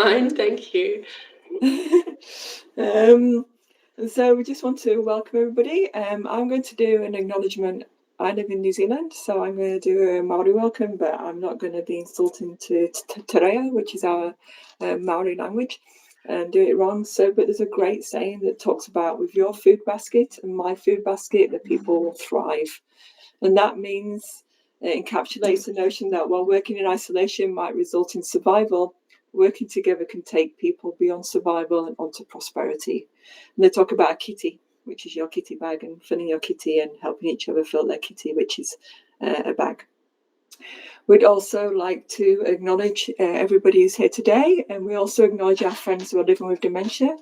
kind. Thank you. And so we just want to welcome everybody. I'm going to do an acknowledgement. I live in New Zealand, so I'm going to do a Maori welcome, but I'm not going to be insulting to te reo, which is our Maori language, and do it wrong. So, but there's a great saying that talks about with your food basket and my food basket, the people will thrive. And that means it encapsulates the notion that while working in isolation might result in survival, working together can take people beyond survival and onto prosperity. And they talk about a kitty, which is your kitty bag, and filling your kitty and helping each other fill their kitty, which is a bag. We'd also like to acknowledge everybody who's here today, and we also acknowledge our friends who are living with dementia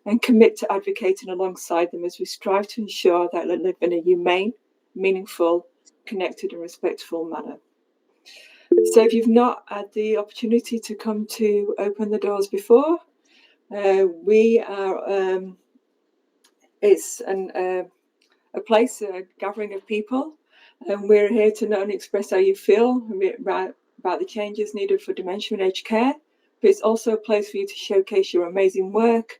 and commit to advocating alongside them as we strive to ensure that they live in a humane, meaningful, connected and respectful manner. So if you've not had the opportunity to come to Open the Doors before, we are, it's a place, a gathering of people, and we're here to not only express how you feel about the changes needed for dementia and aged care, but it's also a place for you to showcase your amazing work,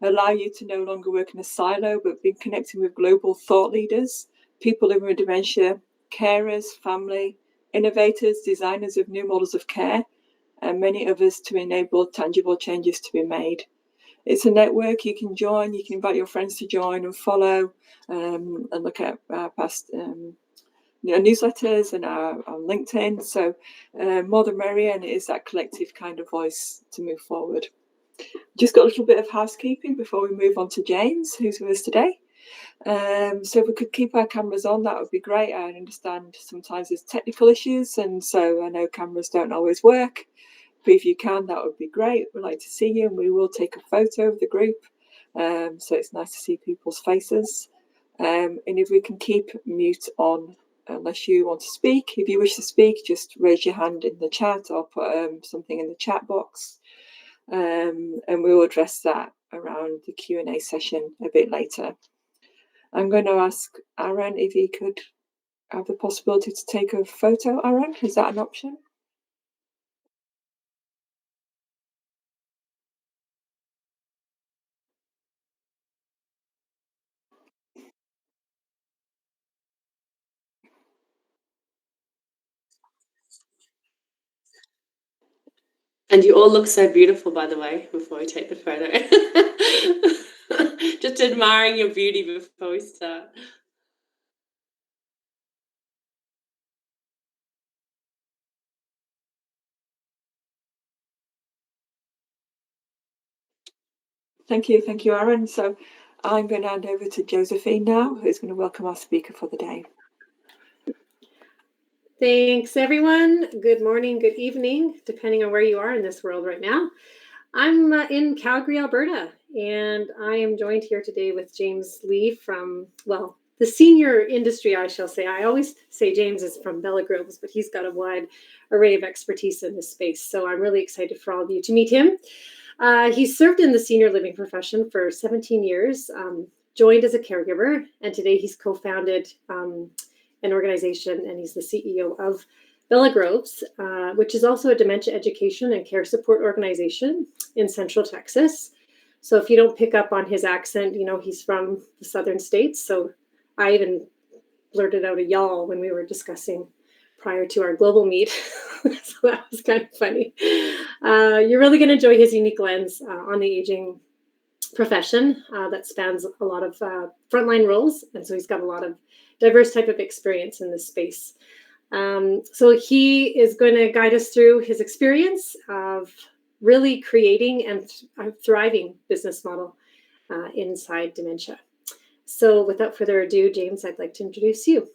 allow you to no longer work in a silo, but be connecting with global thought leaders, people living with dementia, carers, family, innovators, designers of new models of care, and many others to enable tangible changes to be made. It's a network you can join. You can invite your friends to join and follow, and look at our past newsletters and our on LinkedIn. So more the merrier, and it is that collective kind of voice to move forward. Just got a little bit of housekeeping before we move on to James, who's with us today. So if we could keep our cameras on, that would be great. I understand sometimes there's technical issues, and so I know cameras don't always work. But if you can, that would be great. We'd like to see you, and we will take a photo of the group. So it's nice to see people's faces. And if we can keep mute on, unless you want to speak. If you wish to speak, just raise your hand in the chat or put something in the chat box. And we will address that around the Q&A session a bit later. I'm going to ask Aaron if he could have the possibility to take a photo. Aaron, is that an option? And you all look so beautiful, by the way, before we take the photo. Just admiring your beauty before we start. Thank you, Aaron. So I'm going to hand over to Josephine now, who's going to welcome our speaker for the day. Thanks, everyone. Good morning, good evening, depending on where you are in this world right now. I'm in Calgary, Alberta, and I am joined here today with James Lee from, well, the senior industry, I shall say. I always say James is from Bella Groves, but he's got a wide array of expertise in this space. So I'm really excited for all of you to meet him. He's served in the senior living profession for 17 years, joined as a caregiver, and today he's co-founded an organization, and he's the CEO of Bella Groves, which is also a dementia education and care support organization in Central Texas. So if you don't pick up on his accent, you know, he's from the southern states. So I even blurted out a y'all when we were discussing prior to our global meet. So that was kind of funny. You're really going to enjoy his unique lens on the aging profession that spans a lot of frontline roles. And so he's got a lot of diverse type of experience in this space. So he is going to guide us through his experience of really creating and thriving business model inside dementia. So without further ado, James, I'd like to introduce you.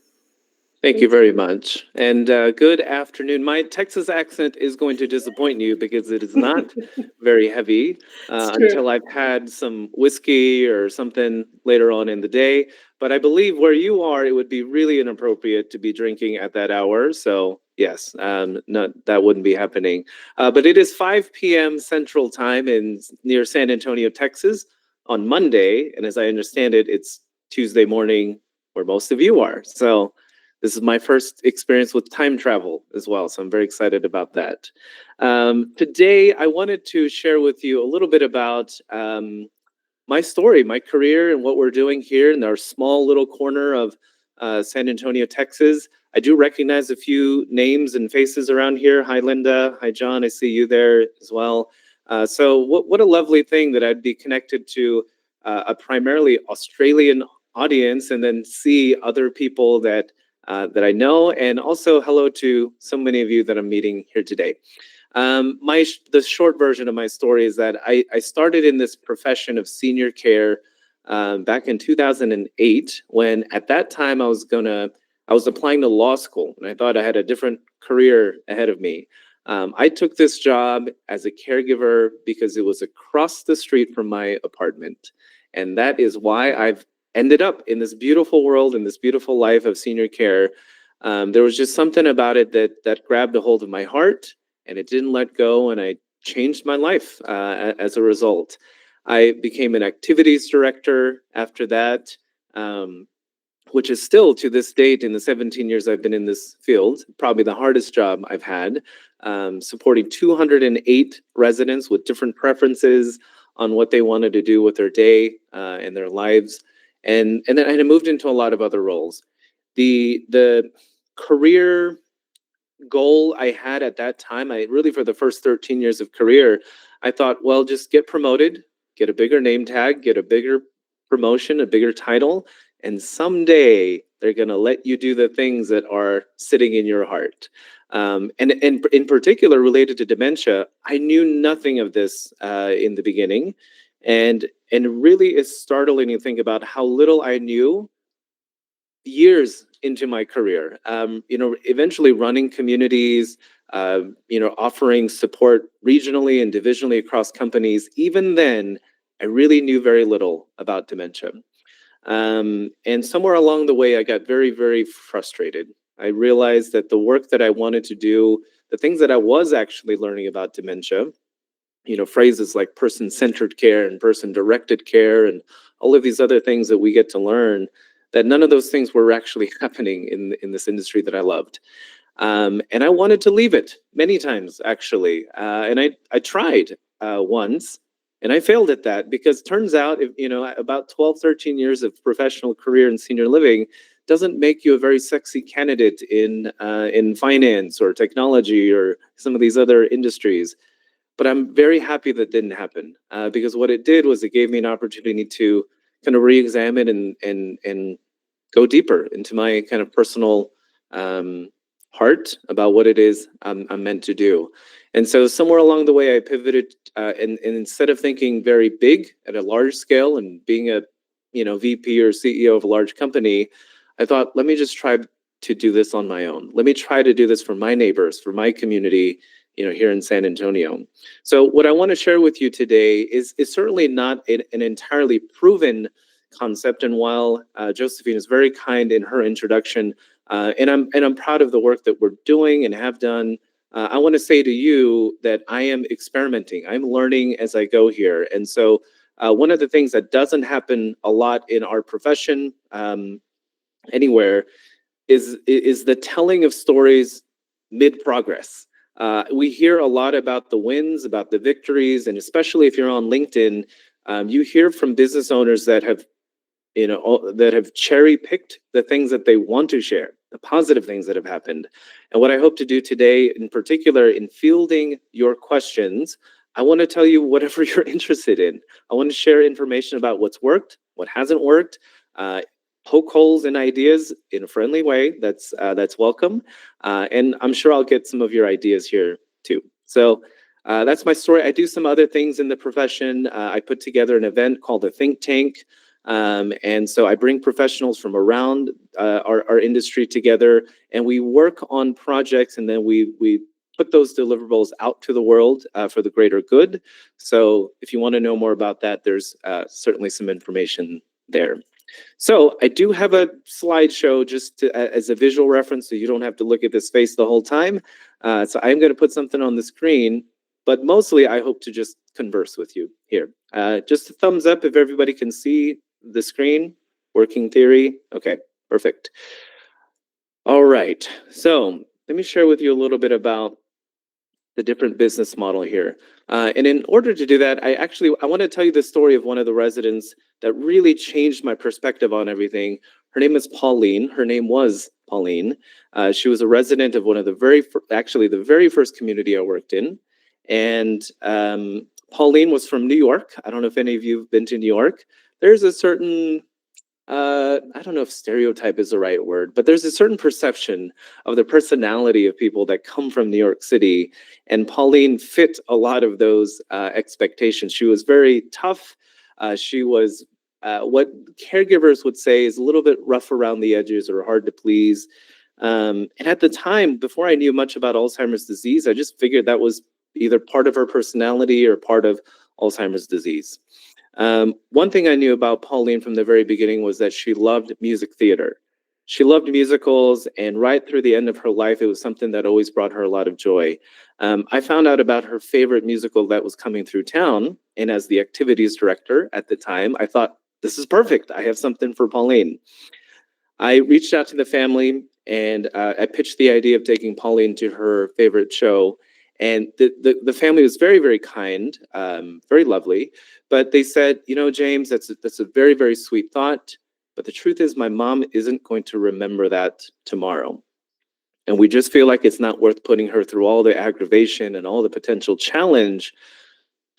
Thank you very much. And good afternoon. My Texas accent is going to disappoint you because it is not very heavy until I've had some whiskey or something later on in the day. But I believe where you are, it would be really inappropriate to be drinking at that hour. So yes, no, that wouldn't be happening. But it is 5 p.m. Central Time near San Antonio, Texas on Monday. And as I understand it, it's Tuesday morning where most of you are. So This is my first experience with time travel as well, so I'm very excited about that. Today, I wanted to share with you a little bit about my story, my career, and what we're doing here in our small little corner of San Antonio, Texas. I do recognize a few names and faces around here. Hi, Linda. Hi, John. I see you there as well. So what a lovely thing that I'd be connected to a primarily Australian audience and then see other people that that I know, and also hello to so many of you that I'm meeting here today. The short version of my story is that I started in this profession of senior care back in 2008, when at that time I was applying to law school, and I thought I had a different career ahead of me. I took this job as a caregiver because it was across the street from my apartment, and that is why I've ended up in this beautiful world, in this beautiful life of senior care. There was just something about it that grabbed a hold of my heart, and it didn't let go, and I changed my life as a result. I became an activities director after that, which is still to this date, in the 17 years I've been in this field, probably the hardest job I've had, supporting 208 residents with different preferences on what they wanted to do with their day and their lives. And then I moved into a lot of other roles. The career goal I had at that time, I really, for the first 13 years of career, I thought, well, just get promoted, get a bigger name tag, get a bigger promotion, a bigger title, and someday they're going to let you do the things that are sitting in your heart. And in particular, related to dementia, I knew nothing of this in the beginning. And really, it's startling to think about how little I knew years into my career. Eventually running communities, offering support regionally and divisionally across companies. Even then, I really knew very little about dementia. And somewhere along the way, I got very, very frustrated. I realized that the work that I wanted to do, the things that I was actually learning about dementia, phrases like person-centered care and person-directed care and all of these other things that we get to learn, that none of those things were actually happening in this industry that I loved. And I wanted to leave it many times, actually. And I tried once, and I failed at that, because turns out, about 12, 13 years of professional career in senior living doesn't make you a very sexy candidate in finance or technology or some of these other industries. But I'm very happy that didn't happen, because what it did was it gave me an opportunity to kind of re-examine and go deeper into my kind of personal heart about what it is I'm meant to do. And so somewhere along the way, I pivoted, and instead of thinking very big at a large scale and being a VP or CEO of a large company, I thought, let me just try to do this on my own. Let me try to do this for my neighbors, for my community, here in San Antonio. So what I want to share with you today is certainly not an entirely proven concept. And while Josephine is very kind in her introduction, and I'm proud of the work that we're doing and have done, I want to say to you that I am experimenting. I'm learning as I go here. And so one of the things that doesn't happen a lot in our profession anywhere is the telling of stories mid-progress. We hear a lot about the wins, about the victories, and especially if you're on LinkedIn, you hear from business owners that have cherry-picked the things that they want to share, the positive things that have happened. And what I hope to do today, in particular, in fielding your questions, I want to tell you whatever you're interested in. I want to share information about what's worked, what hasn't worked, poke holes in ideas in a friendly way. That's welcome. And I'm sure I'll get some of your ideas here too. So that's my story. I do some other things in the profession. I put together an event called the Think Tank. And so I bring professionals from around our industry together, and we work on projects, and then we put those deliverables out to the world for the greater good. So if you want to know more about that, there's certainly some information there. So I do have a slideshow just as a visual reference, so you don't have to look at this face the whole time. So I'm going to put something on the screen, but mostly I hope to just converse with you here. Just a thumbs up if everybody can see the screen. Working theory. Okay, perfect. All right. So let me share with you a little bit about the different business model here. And in order to do that, I want to tell you the story of one of the residents that really changed my perspective on everything. Her name is Pauline. Her name was Pauline. She was a resident of one of the actually the very first community I worked in. And Pauline was from New York. I don't know if any of you have been to New York. There's a certain I don't know if stereotype is the right word, but there's a certain perception of the personality of people that come from New York City. And Pauline fit a lot of those expectations. She was very tough. She was what caregivers would say is a little bit rough around the edges or hard to please. And at the time, before I knew much about Alzheimer's disease, I just figured that was either part of her personality or part of Alzheimer's disease. One thing I knew about Pauline from the very beginning was that she loved music theater. She loved musicals, and right through the end of her life, it was something that always brought her a lot of joy. I found out about her favorite musical that was coming through town, and as the activities director at the time, I thought, this is perfect. I have something for Pauline. I reached out to the family, and I pitched the idea of taking Pauline to her favorite show. And the family was very, very kind, very lovely. But they said, you know, James, that's a very, very sweet thought. But the truth is, my mom isn't going to remember that tomorrow. And we just feel like it's not worth putting her through all the aggravation and all the potential challenge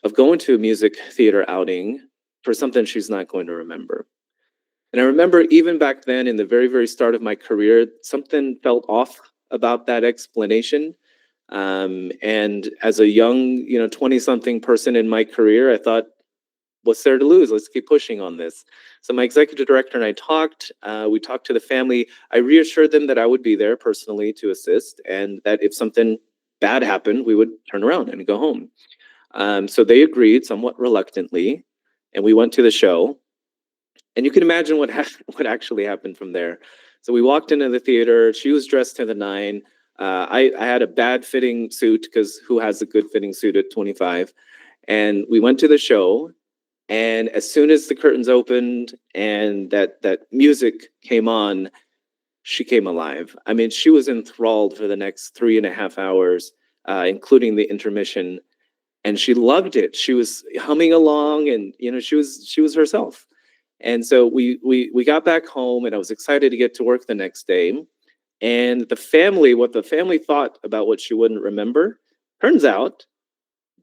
of going to a music theater outing for something she's not going to remember. And I remember even back then, in the very, very start of my career, something felt off about that explanation. And as a young, 20-something person in my career, I thought, what's there to lose? Let's keep pushing on this. So my executive director and I talked. We talked to the family. I reassured them that I would be there personally to assist, and that if something bad happened, we would turn around and go home. So they agreed somewhat reluctantly, and we went to the show. And you can imagine what what actually happened from there. So we walked into the theater. She was dressed to the nine. I had a bad fitting suit, because who has a good fitting suit at 25? And we went to the show. And as soon as the curtains opened and that music came on, she came alive. I mean, she was enthralled for the next 3.5 hours, including the intermission. And she loved it. She was humming along, and she was herself. And so we got back home, and I was excited to get to work the next day. And what the family thought about what she wouldn't remember, turns out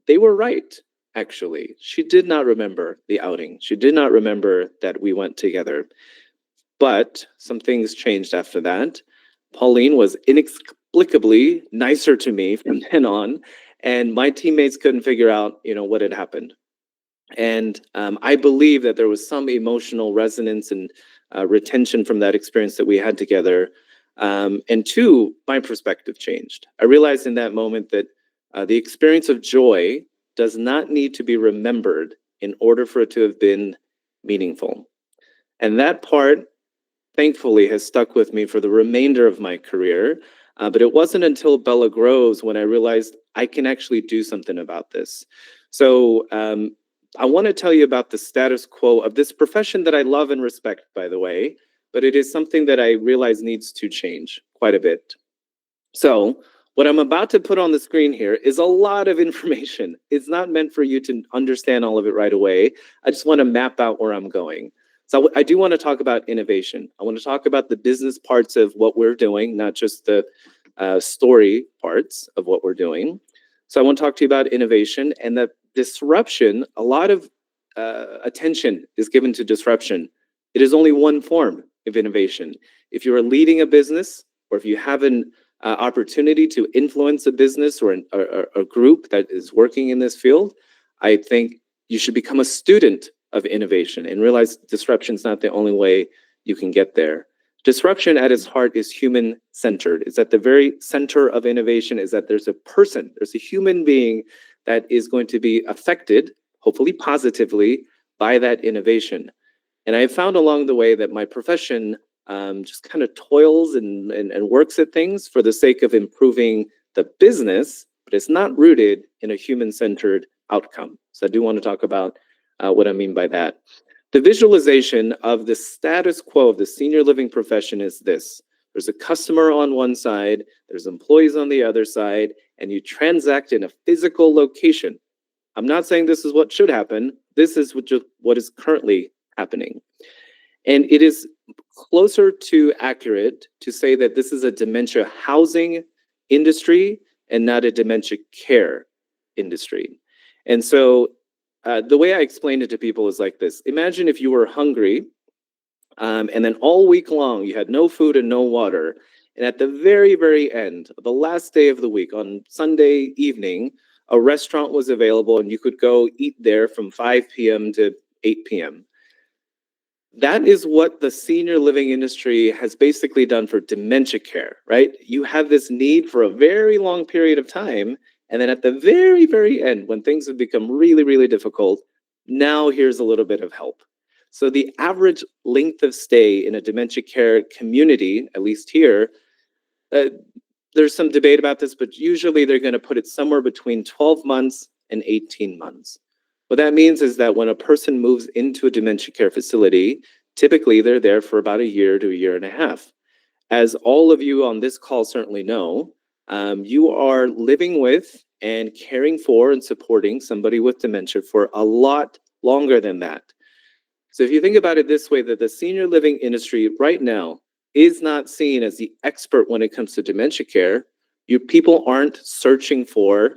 they were right, actually. She did not remember the outing. She did not remember that we went together. But some things changed after that. Pauline was inexplicably nicer to me from then on, and my teammates couldn't figure out, what had happened. And I believe that there was some emotional resonance and retention from that experience that we had together. And two, my perspective changed. I realized in that moment that the experience of joy does not need to be remembered in order for it to have been meaningful. And that part, thankfully, has stuck with me for the remainder of my career. But it wasn't until Bella Grows when I realized I can actually do something about this. So I want to tell you about the status quo of this profession that I love and respect, by the way, but it is something that I realize needs to change quite a bit. So what I'm about to put on the screen here is a lot of information. It's not meant for you to understand all of it right away. I just want to map out where I'm going. So I do want to talk about innovation. I want to talk about the business parts of what we're doing, not just the story parts of what we're doing. So I want to talk to you about innovation and that disruption. A lot of attention is given to disruption. It is only one form of innovation. If you're leading a business, or if you have an opportunity to influence a business or a group that is working in this field, I think you should become a student of innovation and realize disruption is not the only way you can get there. Disruption at its heart is human-centered. It's at the very center of innovation is that there's a person, there's a human being that is going to be affected, hopefully positively, by that innovation. And I found along the way that my profession just kind of toils and works at things for the sake of improving the business, but it's not rooted in a human-centered outcome. So I do want to talk about what I mean by that. The visualization of the status quo of the senior living profession is this. There's a customer on one side, there's employees on the other side, and you transact in a physical location. I'm not saying this is what should happen. This is what is currently happening. And it is closer to accurate to say that this is a dementia housing industry and not a dementia care industry. And so the way I explain it to people is like this. Imagine if you were hungry and then all week long you had no food and no water. And at the very, very end, the last day of the week, on Sunday evening, a restaurant was available and you could go eat there from 5 p.m. to 8 p.m. That is what the senior living industry has basically done for dementia care, right? You have this need for a very long period of time. And then at the very, very end, when things have become really, really difficult, now here's a little bit of help. So the average length of stay in a dementia care community, at least here, there's some debate about this, but usually they're going to put it somewhere between 12 months and 18 months. What that means is that when a person moves into a dementia care facility, typically they're there for about a year to a year and a half. As all of you on this call certainly know, you are living with and caring for and supporting somebody with dementia for a lot longer than that. So if you think about it this way, that the senior living industry right now is not seen as the expert when it comes to dementia care. People aren't searching for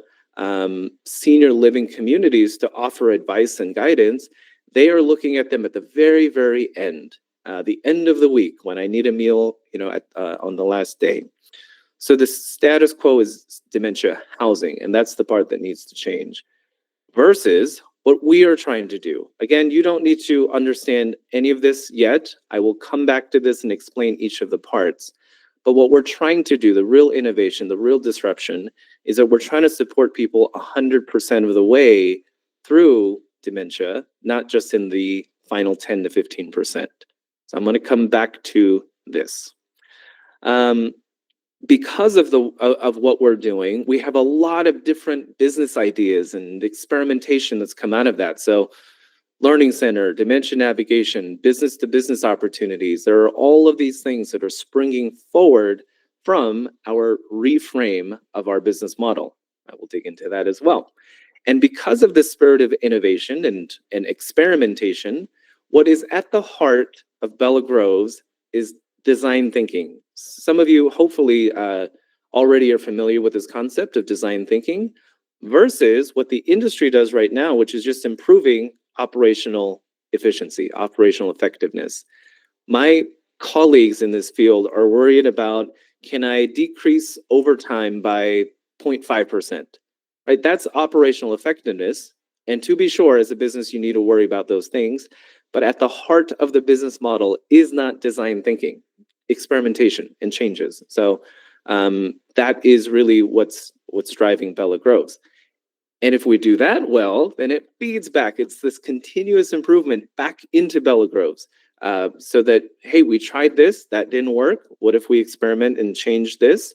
senior living communities to offer advice and guidance. They are looking at them at the very, very end, the end of the week when I need a meal, on the last day. So the status quo is dementia housing, and that's the part that needs to change. Versus what we are trying to do. Again, you don't need to understand any of this yet. I will come back to this and explain each of the parts. But what we're trying to do, the real innovation, the real disruption, is that we're trying to support people 100% of the way through dementia, not just in the final 10 to 15%. So I'm going to come back to this. Because of what we're doing, we have a lot of different business ideas and experimentation that's come out of that. So learning center, dementia navigation, business to business opportunities. There are all of these things that are springing forward from our reframe of our business model. I will dig into that as well. And because of the spirit of innovation and experimentation, what is at the heart of Bella Groves is design thinking. Some of you hopefully already are familiar with this concept of design thinking versus what the industry does right now, which is just improving operational efficiency, operational effectiveness. My colleagues in this field are worried about, can I decrease overtime by 0.5%? Right? That's operational effectiveness. And to be sure, as a business, you need to worry about those things. But at the heart of the business model is not design thinking, experimentation and changes. So that is really what's driving Bella Groves. And if we do that well, then it feeds back. It's this continuous improvement back into Bella Groves. So that, hey, we tried this, that didn't work. What if we experiment and change this?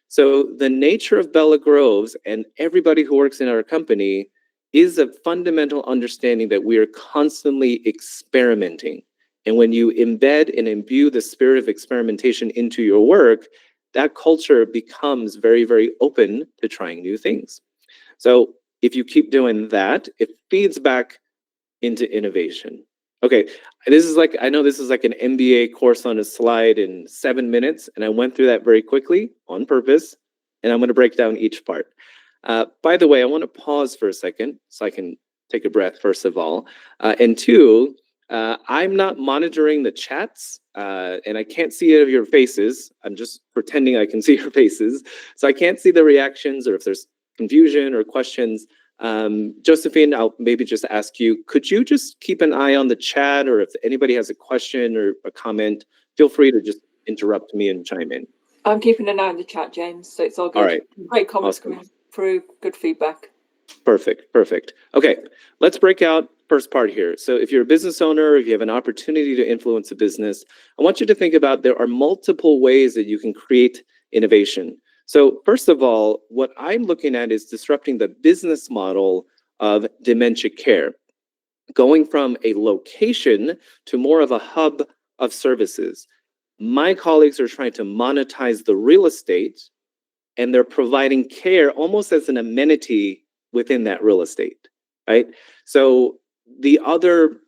So the nature of Bella Groves and everybody who works in our company is a fundamental understanding that we are constantly experimenting. And when you embed and imbue the spirit of experimentation into your work, that culture becomes very, very open to trying new things. So if you keep doing that, it feeds back into innovation. Okay, I know this is like an MBA course on a slide in 7 minutes, and I went through that very quickly on purpose, and I'm going to break down each part. By the way, I want to pause for a second so I can take a breath, first of all. And two, I'm not monitoring the chats, and I can't see any of your faces. I'm just pretending I can see your faces. So I can't see the reactions or if there's confusion or questions. Josephine, I'll maybe just ask you, could you just keep an eye on the chat, or if anybody has a question or a comment, feel free to just interrupt me and chime in. I'm keeping an eye on the chat, James, so it's all good. All right. Great comments Awesome. coming through, good feedback. Perfect. Okay, let's break out first part here. So if you're a business owner, if you have an opportunity to influence a business, I want you to think about there are multiple ways that you can create innovation. So first of all, what I'm looking at is disrupting the business model of dementia care, going from a location to more of a hub of services. My colleagues are trying to monetize the real estate, and they're providing care almost as an amenity within that real estate, right? So the other,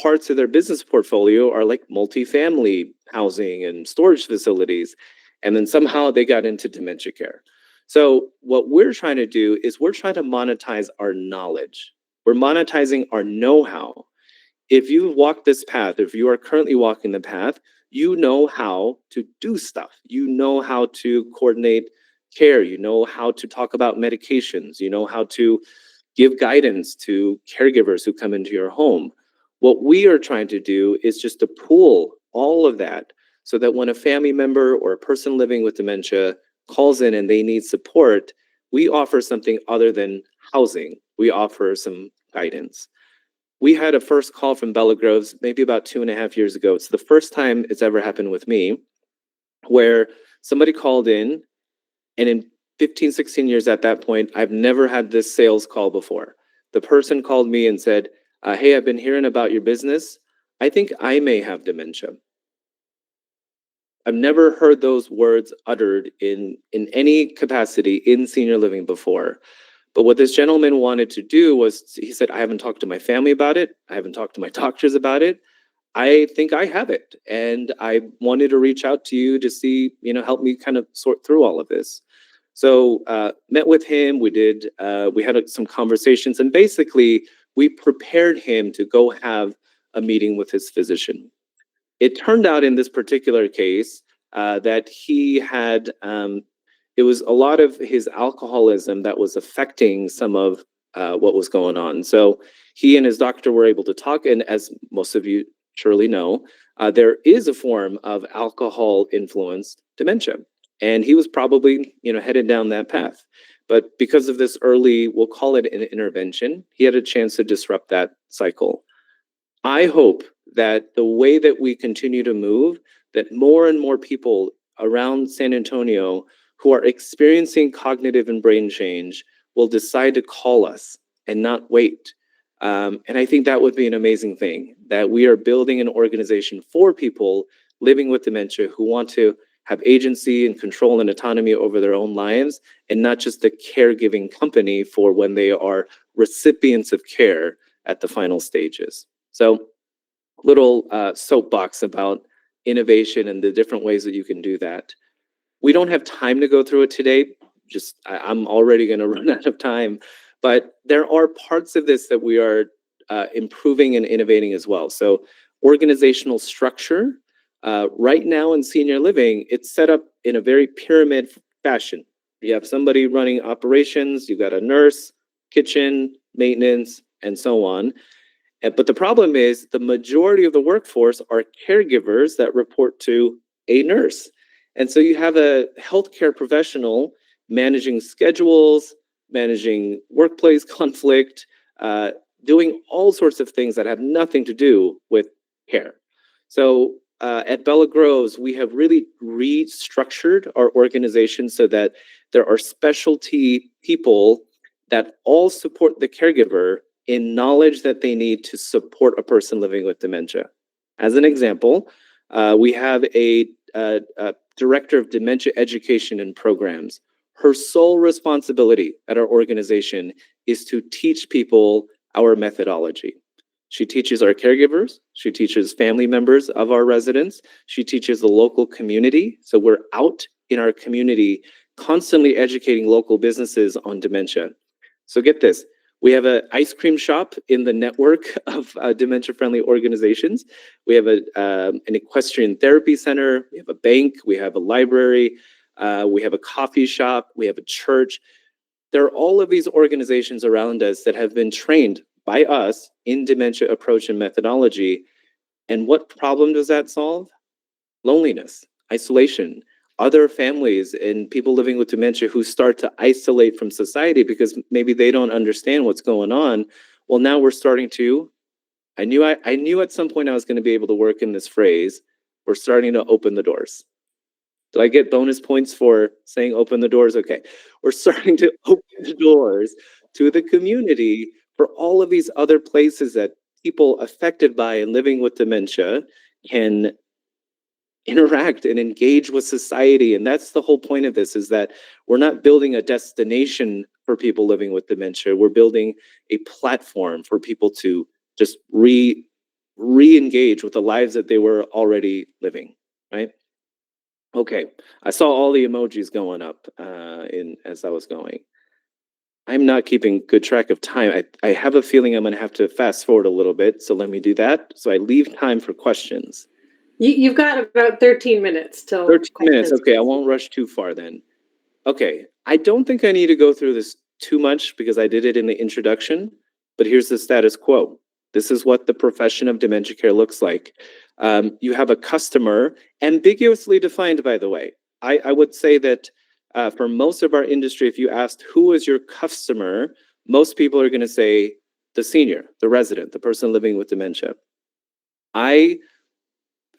parts of their business portfolio are like multifamily housing and storage facilities, and then somehow they got into dementia care. So what we're trying to do is we're trying to monetize our knowledge. We're monetizing our know-how. If you've walked this path, if you are currently walking the path, you know how to do stuff. You know how to coordinate care. You know how to talk about medications. You know how to give guidance to caregivers who come into your home. What we are trying to do is just to pool all of that so that when a family member or a person living with dementia calls in and they need support, we offer something other than housing. We offer some guidance. We had a first call from Bella Groves maybe about 2.5 years ago. It's the first time it's ever happened with me, where somebody called in, and in 15, 16 years at that point, I've never had this sales call before. The person called me and said, hey, I've been hearing about your business. I think I may have dementia. I've never heard those words uttered in any capacity in senior living before. But what this gentleman wanted to do was, he said, I haven't talked to my family about it. I haven't talked to my doctors about it. I think I have it. And I wanted to reach out to you to see, help me kind of sort through all of this. So met with him. We had some conversations, and basically we prepared him to go have a meeting with his physician. It turned out in this particular case that he had, it was a lot of his alcoholism that was affecting some of what was going on. So he and his doctor were able to talk, and as most of you surely know, there is a form of alcohol-influenced dementia. And he was probably, headed down that path. But because of this early, we'll call it an intervention, he had a chance to disrupt that cycle. I hope that the way that we continue to move, that more and more people around San Antonio who are experiencing cognitive and brain change will decide to call us and not wait. And I think that would be an amazing thing, that we are building an organization for people living with dementia who want to have agency and control and autonomy over their own lives, and not just a caregiving company for when they are recipients of care at the final stages. So, little soapbox about innovation and the different ways that you can do that. We don't have time to go through it today. I'm already going to run out of time, but there are parts of this that we are improving and innovating as well. So, organizational structure. Right now in senior living, it's set up in a very pyramid fashion. You have somebody running operations, you've got a nurse, kitchen, maintenance, and so on. But the problem is the majority of the workforce are caregivers that report to a nurse. And so you have a healthcare professional managing schedules, managing workplace conflict, doing all sorts of things that have nothing to do with care. So at Bella Groves, we have really restructured our organization so that there are specialty people that all support the caregiver in knowledge that they need to support a person living with dementia. As an example, we have a director of dementia education and programs. Her sole responsibility at our organization is to teach people our methodology. She teaches our caregivers, she teaches family members of our residents, she teaches the local community. So we're out in our community constantly educating local businesses on dementia. So get this, we have an ice cream shop in the network of dementia-friendly organizations. We have an equestrian therapy center, we have a bank, we have a library, we have a coffee shop, we have a church. There are all of these organizations around us that have been trained by us in dementia approach and methodology. And what problem does that solve? Loneliness, isolation, other families and people living with dementia who start to isolate from society because maybe they don't understand what's going on. Well, now we're starting to, I knew at some point I was going to be able to work in this phrase, we're starting to open the doors. Do I get bonus points for saying open the doors? Okay. We're starting to open the doors to the community for all of these other places that people affected by and living with dementia can interact and engage with society. And that's the whole point of this, is that we're not building a destination for people living with dementia. We're building a platform for people to just re-engage with the lives that they were already living, right? Okay, I saw all the emojis going up as I was going. I'm not keeping good track of time. I have a feeling I'm going to have to fast forward a little bit, so let me do that. So I leave time for questions. You've got about 13 minutes till 13 minutes. questions. Okay, I won't rush too far then. Okay, I don't think I need to go through this too much because I did it in the introduction, but here's the status quo. This is what the profession of dementia care looks like. You have a customer, ambiguously defined, by the way. I would say that for most of our industry, if you asked who is your customer, most people are going to say the senior, the resident, the person living with dementia.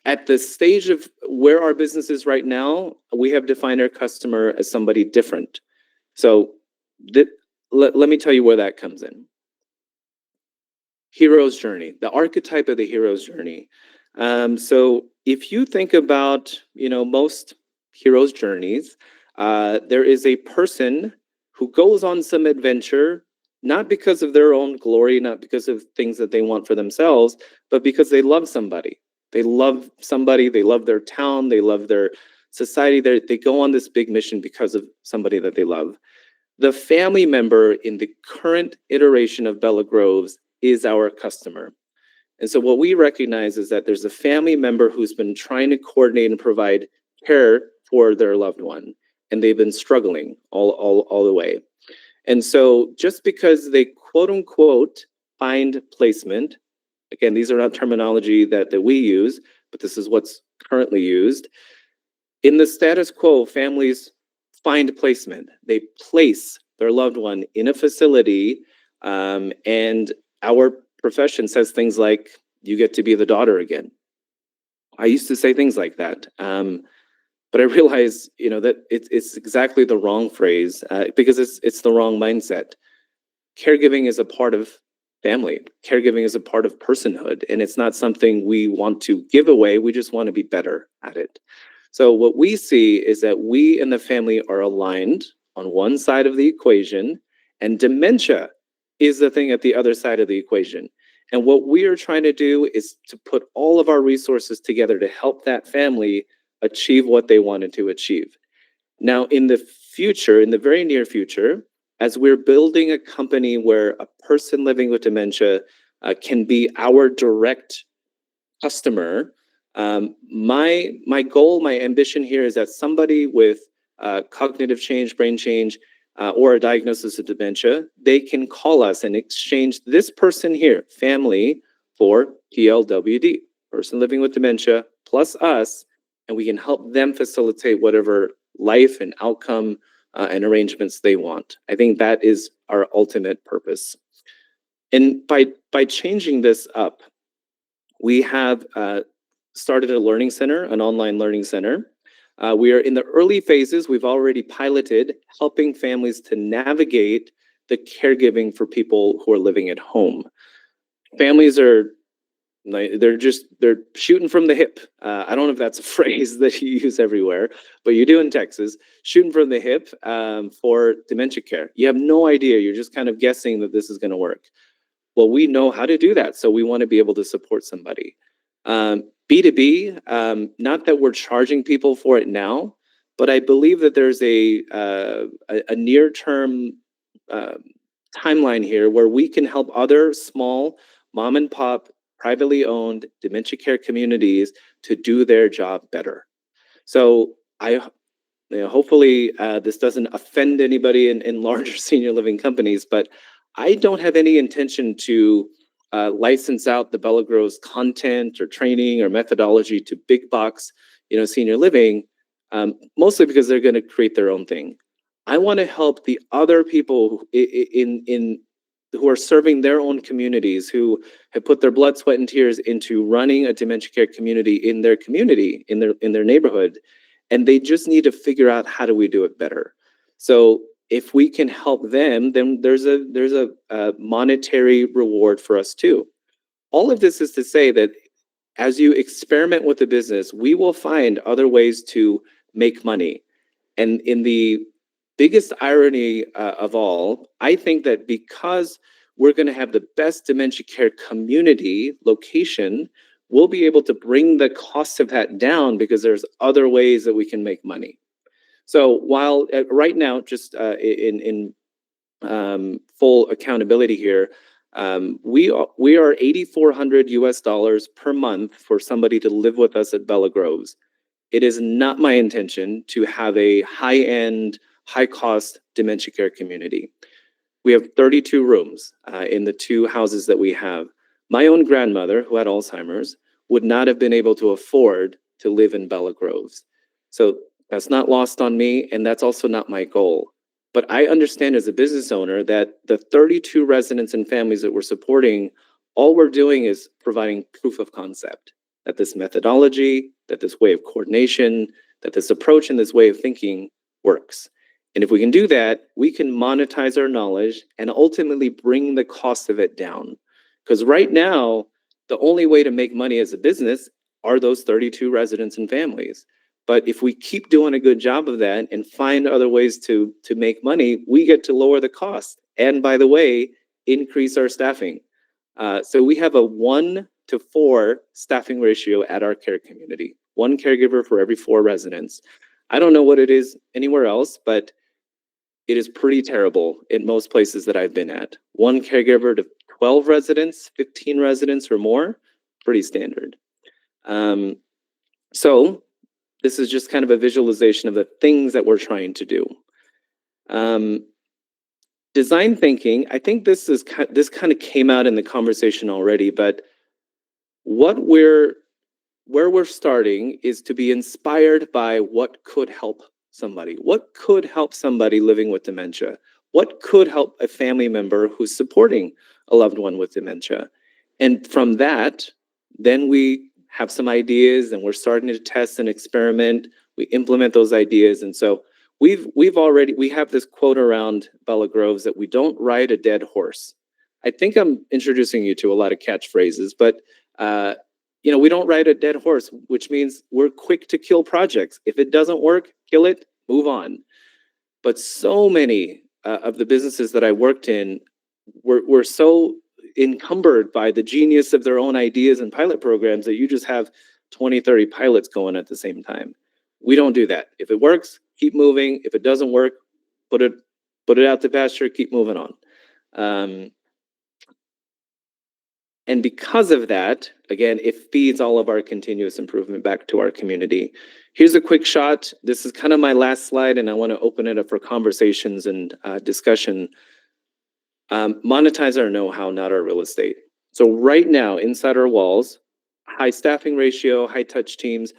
At the stage of where our business is right now, we have defined our customer as somebody different. So let me tell you where that comes in. Hero's journey, the archetype of the hero's journey. So if you think about, most hero's journeys, there is a person who goes on some adventure, not because of their own glory, not because of things that they want for themselves, but because they love somebody. They love somebody, they love their town, they love their society. They go on this big mission because of somebody that they love. The family member in the current iteration of Bella Groves is our customer. And so what we recognize is that there's a family member who's been trying to coordinate and provide care for their loved one, and they've been struggling all the way. And so just because they quote unquote find placement, again, these are not terminology that we use, but this is what's currently used. In the status quo, families find placement. They place their loved one in a facility, and our profession says things like, you get to be the daughter again. I used to say things like that. But I realize, that it's exactly the wrong phrase because it's the wrong mindset. Caregiving is a part of family. Caregiving is a part of personhood, and it's not something we want to give away. We just want to be better at it. So what we see is that we and the family are aligned on one side of the equation, and dementia is the thing at the other side of the equation. And what we are trying to do is to put all of our resources together to help that family achieve what they wanted to achieve. Now, in the future, in the very near future, as we're building a company where a person living with dementia can be our direct customer, my goal, my ambition here is that somebody with cognitive change, brain change, or a diagnosis of dementia, they can call us and exchange this person here, family, for PLWD, person living with dementia, plus us, and we can help them facilitate whatever life and outcome and arrangements they want. I think that is our ultimate purpose. And by changing this up, we have started a learning center, an online learning center. We are in the early phases. We've already piloted helping families to navigate the caregiving for people who are living at home. Families are, they're shooting from the hip. I don't know if that's a phrase that you use everywhere, but you do in Texas, shooting from the hip for dementia care. You have no idea. You're just kind of guessing that this is going to work. Well, we know how to do that. So we want to be able to support somebody. B2B, not that we're charging people for it now, but I believe that there's a near-term timeline here where we can help other small mom and pop, privately owned dementia care communities to do their job better. So hopefully this doesn't offend anybody in larger senior living companies, but I don't have any intention to license out the Bella Groves content or training or methodology to big box, senior living, mostly because they're going to create their own thing. I want to help the other people who are serving their own communities, who have put their blood, sweat, and tears into running a dementia care community in their community, in their neighborhood, and they just need to figure out how do we do it better. So if we can help them, then there's a monetary reward for us too. All of this is to say that as you experiment with the business, we will find other ways to make money. And in the biggest irony of all, I think that because we're going to have the best dementia care community location, we'll be able to bring the cost of that down because there's other ways that we can make money. So while right now, just in full accountability here, we are $8,400 per month for somebody to live with us at Bella Groves. It is not my intention to have a high-end, high-cost dementia care community. We have 32 rooms in the 2 houses that we have. My own grandmother, who had Alzheimer's, would not have been able to afford to live in Bella Groves. So that's not lost on me, and that's also not my goal. But I understand as a business owner that the 32 residents and families that we're supporting, all we're doing is providing proof of concept that this methodology, that this way of coordination, that this approach and this way of thinking works. And if we can do that, we can monetize our knowledge and ultimately bring the cost of it down. Because right now, the only way to make money as a business are those 32 residents and families. But if we keep doing a good job of that and find other ways to make money, we get to lower the cost. And by the way, increase our staffing. So we have a 1-to-4 staffing ratio at our care community. 1 caregiver for every 4 residents. I don't know what it is anywhere else, but it is pretty terrible in most places that I've been at. 1 caregiver to 12 residents, 15 residents or more, pretty standard. So this is just kind of a visualization of the things that we're trying to do. Design thinking, I think this kind of came out in the conversation already, but where we're starting is to be inspired by what could help somebody. What could help somebody living with dementia? What could help a family member who's supporting a loved one with dementia? And from that, then we have some ideas and we're starting to test and experiment. We implement those ideas. And so we have this quote around Bella Groves that we don't ride a dead horse. I think I'm introducing you to a lot of catchphrases, but we don't ride a dead horse, which means we're quick to kill projects. If it doesn't work, kill it, move on. But so many of the businesses that I worked in were so encumbered by the genius of their own ideas and pilot programs that you just have 20, 30 pilots going at the same time. We don't do that. If it works, keep moving. If it doesn't work, put it out to pasture, keep moving on. And because of that, again, it feeds all of our continuous improvement back to our community. Here's a quick shot. This is kind of my last slide, and I want to open it up for conversations and discussion. Monetize our know-how, not our real estate. So right now, inside our walls, high staffing ratio, high touch teams,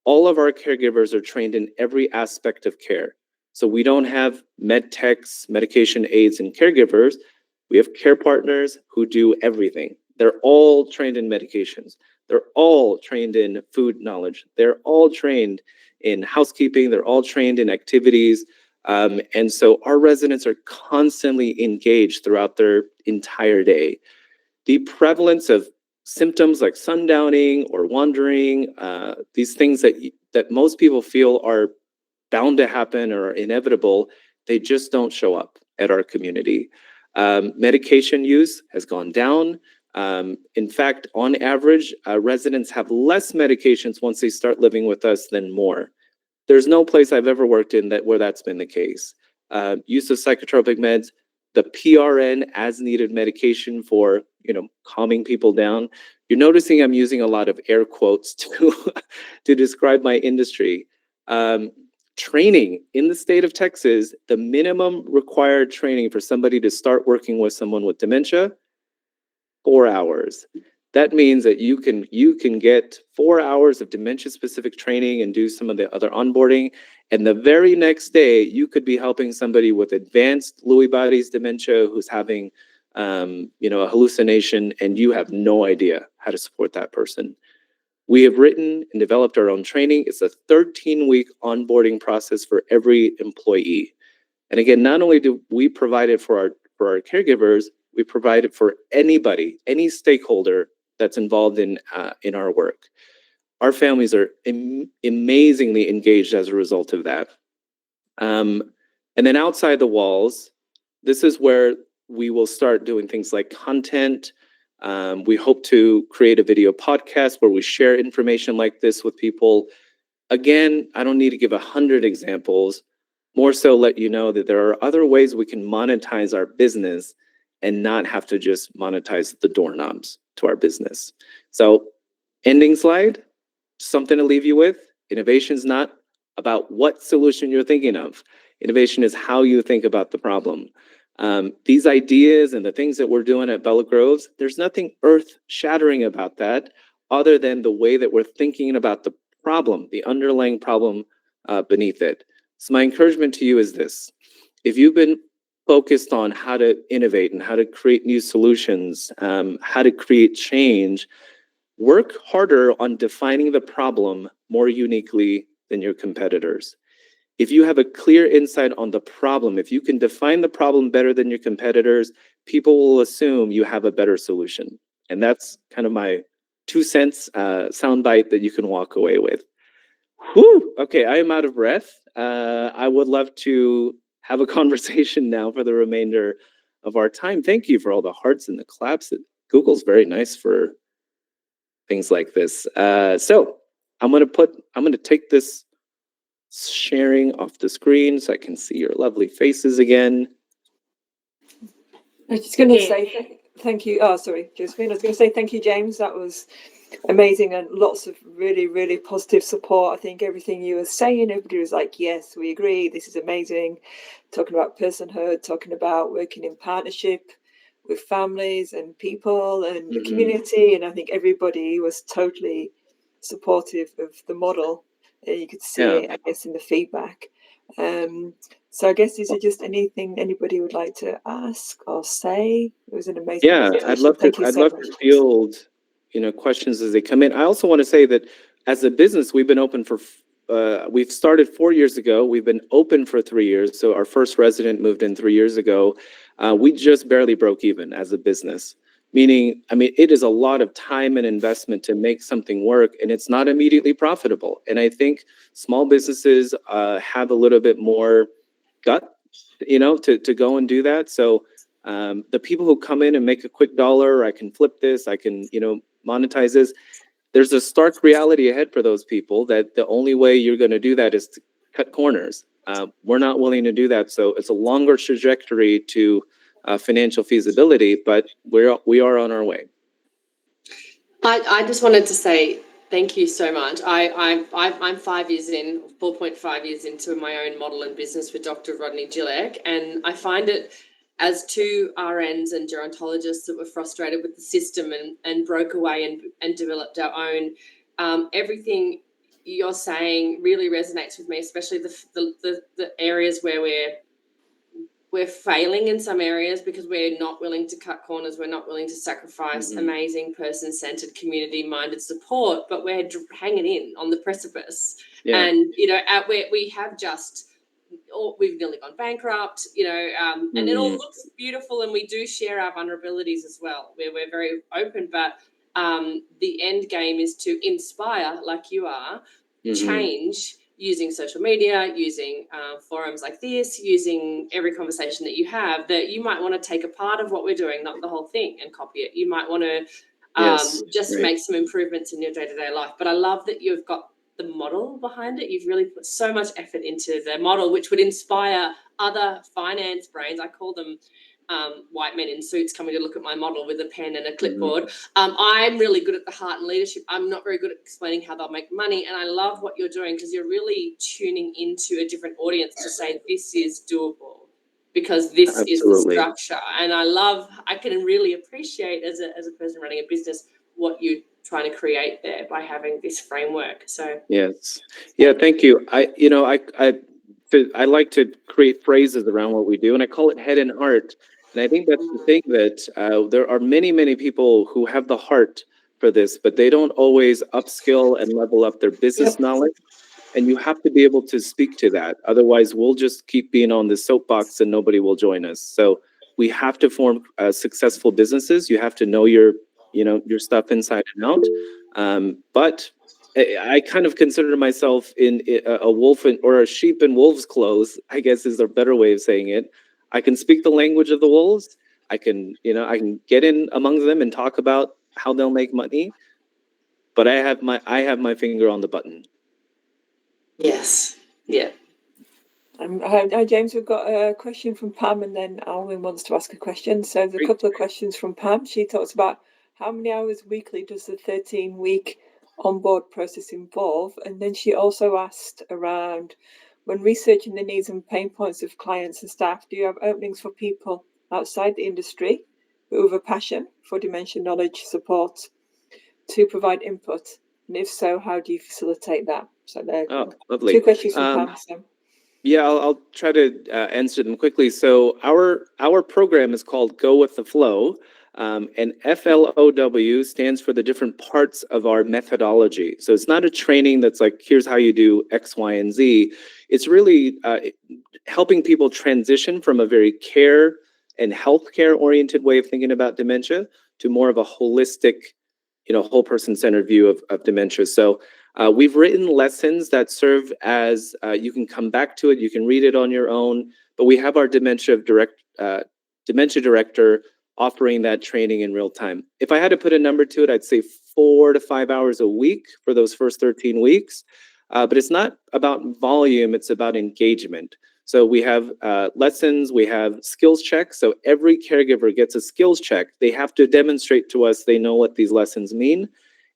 all of our caregivers are trained in every aspect of care. So we don't have med techs, medication aides, and caregivers. We have care partners who do everything. They're all trained in medications. They're all trained in food knowledge. They're all trained in housekeeping. They're all trained in activities. And so our residents are constantly engaged throughout their entire day. The prevalence of symptoms like sundowning or wandering, these things that most people feel are bound to happen or are inevitable, they just don't show up at our community. Medication use has gone down. In fact, on average, residents have less medications once they start living with us than more. There's no place I've ever worked in where that's been the case. Use of psychotropic meds, the PRN as needed medication for calming people down. You're noticing I'm using a lot of air quotes to describe my industry. Training in the state of Texas, the minimum required training for somebody to start working with someone with dementia, 4 hours. That means that you can get 4 hours of dementia-specific training and do some of the other onboarding, and the very next day you could be helping somebody with advanced Lewy bodies dementia who's having a hallucination, and you have no idea how to support that person. We have written and developed our own training. It's a 13-week onboarding process for every employee. And again, not only do we provide it for our caregivers, we provide it for anybody, any stakeholder that's involved in our work. Our families are amazingly engaged as a result of that. And then outside the walls, this is where we will start doing things like content. We hope to create a video podcast where we share information like this with people. Again, I don't need to give 100 examples, more so let you know that there are other ways we can monetize our business and not have to just monetize the doorknobs to our business. So, ending slide, something to leave you with. Innovation is not about what solution you're thinking of. Innovation is how you think about the problem. These ideas and the things that we're doing at Bella Groves, there's nothing earth-shattering about that other than the way that we're thinking about the problem, the underlying problem beneath it. So my encouragement to you is this. If you've been focused on how to innovate and how to create new solutions, how to create change, work harder on defining the problem more uniquely than your competitors. If you have a clear insight on the problem, if you can define the problem better than your competitors, people will assume you have a better solution. And that's kind of my 2 cents soundbite that you can walk away with. Whew, okay, I am out of breath. I would love to have a conversation now for the remainder of our time. Thank you for all the hearts and the claps. Google's very nice for things like this. So I'm gonna take this sharing off the screen so I can see your lovely faces again. I was just going to say thank you. Oh, sorry, Josephine. I was going to say thank you, James. That was amazing and lots of really, really positive support. I think everything you were saying, everybody was like, yes, we agree. This is amazing. Talking about personhood, talking about working in partnership with families and people and the community. And I think everybody was totally supportive of the model. You could see it, I guess, in the feedback. So I guess, is there just anything anybody would like to ask or say? It was an amazing presentation. I'd love to field, questions as they come in. I also want to say that as a business, we've been open for, we've started 4 years ago. We've been open for 3 years. So our first resident moved in 3 years ago. We just barely broke even as a business. Meaning, it is a lot of time and investment to make something work, and it's not immediately profitable. And I think small businesses have a little bit more gut, to go and do that. So the people who come in and make a quick dollar, I can flip this, I can, monetize this. There's a stark reality ahead for those people that the only way you're going to do that is to cut corners. We're not willing to do that. So it's a longer trajectory to financial feasibility, but we are on our way. I just wanted to say thank you so much. I'm 5 years in, 4.5 years into my own model and business with Dr. Rodney Gilek, and I find it, as two RNs and gerontologists that were frustrated with the system and broke away and developed our own, everything you're saying really resonates with me, especially the areas where we're failing in some areas because we're not willing to cut corners. We're not willing to sacrifice amazing person-centered, community-minded support, but we're hanging in on the precipice. Yeah. And, we have just, we've nearly gone bankrupt, and it all looks beautiful, and we do share our vulnerabilities as well. We're very open, but the end game is to inspire, like you are, change, using social media, using forums like this, using every conversation that you have, that you might want to take a part of what we're doing, not the whole thing, and copy it. You might want to make some improvements in your day-to-day life. But I love that you've got the model behind it. You've really put so much effort into the model, which would inspire other finance brains. I call them white men in suits coming to look at my model with a pen and a clipboard. I'm really good at the heart and leadership. I'm not very good at explaining how they'll make money. And I love what you're doing because you're really tuning into a different audience to say this is doable because this is the structure. And I can really appreciate as a person running a business what you're trying to create there by having this framework. So yes. Yeah, thank you. I like to create phrases around what we do, and I call it head and heart. And I think that's the thing, that there are many, many people who have the heart for this, but they don't always upskill and level up their business knowledge. And you have to be able to speak to that. Otherwise, we'll just keep being on the soapbox and nobody will join us. So we have to form successful businesses. You have to know your your stuff inside and out. But I kind of consider myself in a wolf or a sheep in wolf's clothes, I guess is a better way of saying it. I can speak the language of the wolves. I can get in among them and talk about how they'll make money. But I have my finger on the button. Yes. Yeah. Hi, James. We've got a question from Pam, and then Alwyn wants to ask a question. So there's a couple of questions from Pam. She talks about how many hours weekly does the 13-week onboard process involve? And then she also asked around, when researching the needs and pain points of clients and staff, do you have openings for people outside the industry who have a passion for dementia knowledge support to provide input? And if so, how do you facilitate that? So there are lovely. 2 questions from Pam. So. Yeah, I'll try to answer them quickly. So our program is called Go with the Flow, and FLOW stands for the different parts of our methodology. So it's not a training that's like, here's how you do X, Y, and Z. It's really helping people transition from a very care and healthcare oriented way of thinking about dementia to more of a holistic, whole person centered view of dementia. So we've written lessons that serve as, you can come back to it, you can read it on your own, but we have our dementia director offering that training in real time. If I had to put a number to it, I'd say 4 to 5 hours a week for those first 13 weeks. But it's not about volume, it's about engagement. So we have lessons, we have skills checks. So every caregiver gets a skills check. They have to demonstrate to us they know what these lessons mean.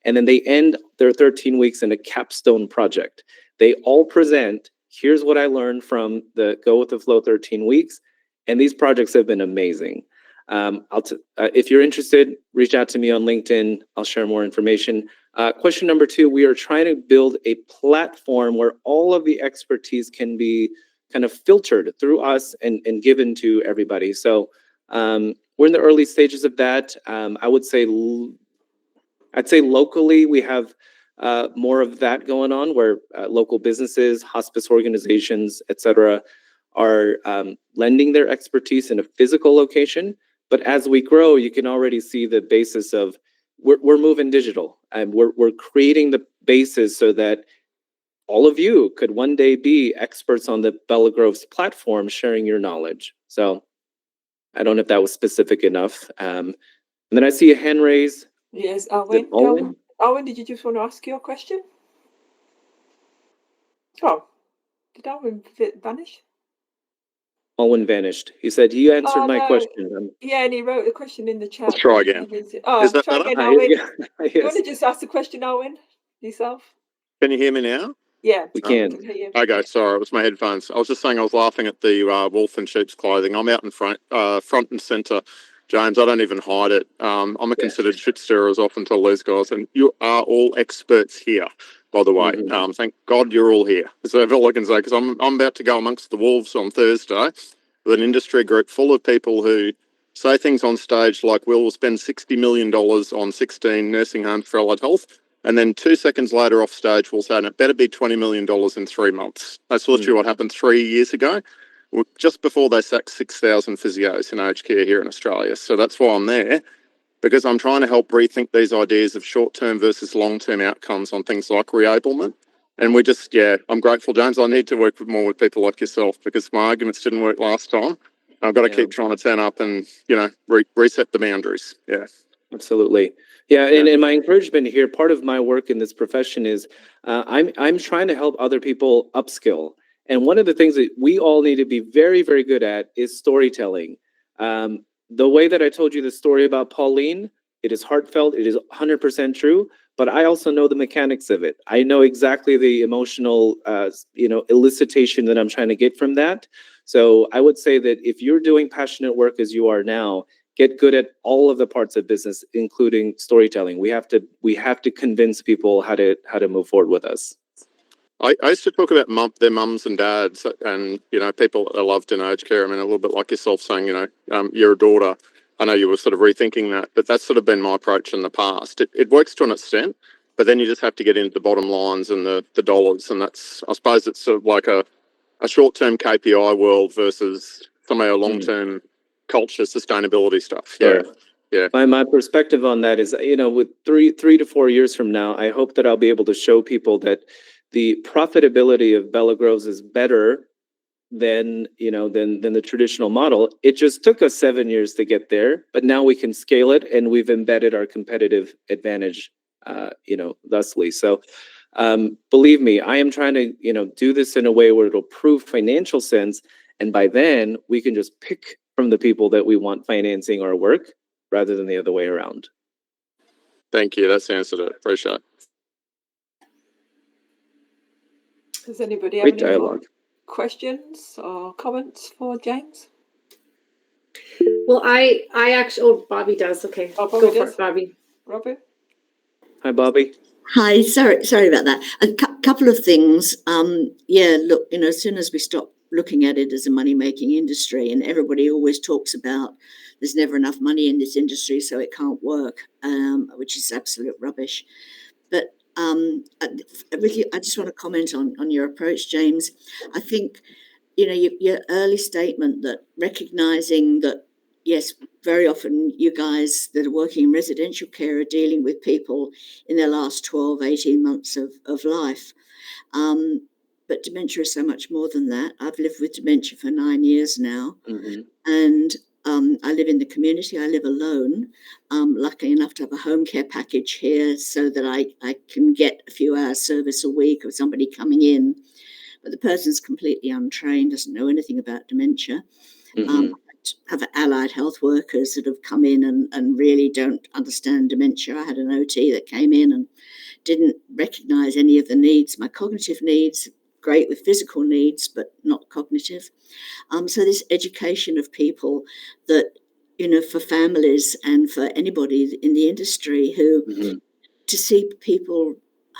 And then they end their 13 weeks in a capstone project. They all present, here's what I learned from the Go with the Flow 13 weeks. And these projects have been amazing. If you're interested, reach out to me on LinkedIn. I'll share more information. Question number 2, we are trying to build a platform where all of the expertise can be kind of filtered through us and given to everybody. So we're in the early stages of that. I'd say locally we have more of that going on, where local businesses, hospice organizations, etc., are lending their expertise in a physical location. But as we grow, you can already see the basis of we're moving digital, and we're creating the basis so that all of you could one day be experts on the Bella Groves platform, sharing your knowledge. So I don't know if that was specific enough. And then I see a hand raise. Yes, Alwyn. Alwyn, did you just want to ask your question? Oh, did Alwyn vanish? Alwyn vanished. He said he answered my question. Yeah, and he wrote a question in the chat. Let's try again. Is that try again, Alwyn. Yes. You want to just ask the question, Alwyn, yourself? Can you hear me now? Yeah, we can. Hear you. Okay, sorry, it was my headphones. I was just saying I was laughing at the wolf in sheep's clothing. I'm out in front and centre, James. I don't even hide it. I'm a considered shit stirrer, as often tell these guys, and you are all experts here, by the way. Mm-hmm. Thank God you're all here. So that's all I can say, because I'm about to go amongst the wolves on Thursday with an industry group full of people who say things on stage like, we'll spend $60 million on 16 nursing homes for allied health. And then 2 seconds later off stage, we'll say, and it better be $20 million in 3 months. That's literally what happened 3 years ago, just before they sacked 6,000 physios in aged care here in Australia. So that's why I'm there, because I'm trying to help rethink these ideas of short-term versus long-term outcomes on things like reablement. And I'm grateful, James. I need to work more with people like yourself, because my arguments didn't work last time. I've got to keep trying to turn up and, reset the boundaries. Yeah. Absolutely. Yeah, and my encouragement here, part of my work in this profession is I'm trying to help other people upskill. And one of the things that we all need to be very, very good at is storytelling. The way that I told you the story about Pauline, it is heartfelt, it is 100% true, but I also know the mechanics of it. I know exactly the emotional, elicitation that I'm trying to get from that. So I would say that if you're doing passionate work as you are now, get good at all of the parts of business, including storytelling. We have to convince people how to move forward with us. I used to talk about their mums and dads, and people that are loved in aged care. I mean, a little bit like yourself saying, you're a daughter. I know you were sort of rethinking that, but that's sort of been my approach in the past. It works to an extent, but then you just have to get into the bottom lines and the dollars, and I suppose it's sort of like a short-term KPI world versus some of our long-term culture sustainability stuff. Sure. Yeah. My perspective on that is, with 3 to 4 years from now, I hope that I'll be able to show people that the profitability of Bella Groves is better than the traditional model. It just took us 7 years to get there, but now we can scale it, and we've embedded our competitive advantage, thusly. So, believe me, I am trying to, do this in a way where it'll prove financial sense, and by then we can just pick from the people that we want financing our work rather than the other way around. Thank you. That's answered it. Appreciate it. Does anybody have Great any more dialogue. questions or comments for James? Well, I actually, Bobby does. Okay, Oh, go Bobby for does. it, Bobby. Robert? Hi, Bobby. Hi, sorry about that. A couple of things. Look, as soon as we stop looking at it as a money-making industry, and everybody always talks about there's never enough money in this industry, so it can't work, which is absolute rubbish. But I just want to comment on your approach, James. I think, your early statement that recognizing that, yes, very often you guys that are working in residential care are dealing with people in their last 12, 18 months of life. But dementia is so much more than that. I've lived with dementia for 9 years now. Mm-hmm. And I live in the community. I live alone. Lucky enough to have a home care package here so that I can get a few hours service a week of somebody coming in. But the person's completely untrained, doesn't know anything about dementia. Mm-hmm. Have allied health workers that have come in and really don't understand dementia. I had an OT that came in and didn't recognize any of the needs, my cognitive needs, great with physical needs, but not cognitive. So this education of people that, for families and for anybody in the industry who, Mm-hmm. to see people